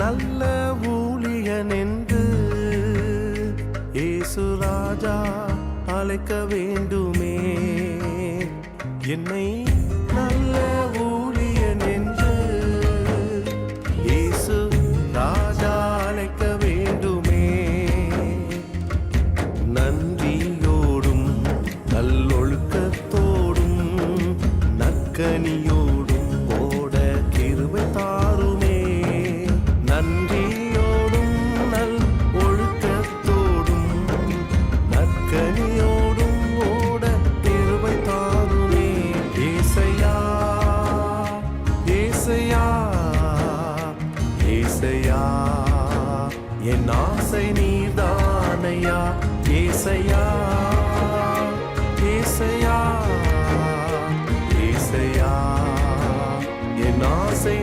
நல்ல ஊழியன் என்று இயேசு ராஜா அழைக்க வேண்டுமே. என்னை நல்ல ஊழியன் என்று இயேசு ராஜா அழைக்க வேண்டுமே. நன்றியோடும் நல்லொழுக்கத்தோடும் நற்கனியோடும் ஓட கிருபை தாருமே. நன்றியோடும் நல் ஒழுக்கத்தோடும் நற்கனியோடும் ஓட கிருபை தாருமே. ஏசையா ஏசையா ஏசையா என் ஆசை நீதானையா. ஏசையா ஏசையா ஏசையா என் ஆசை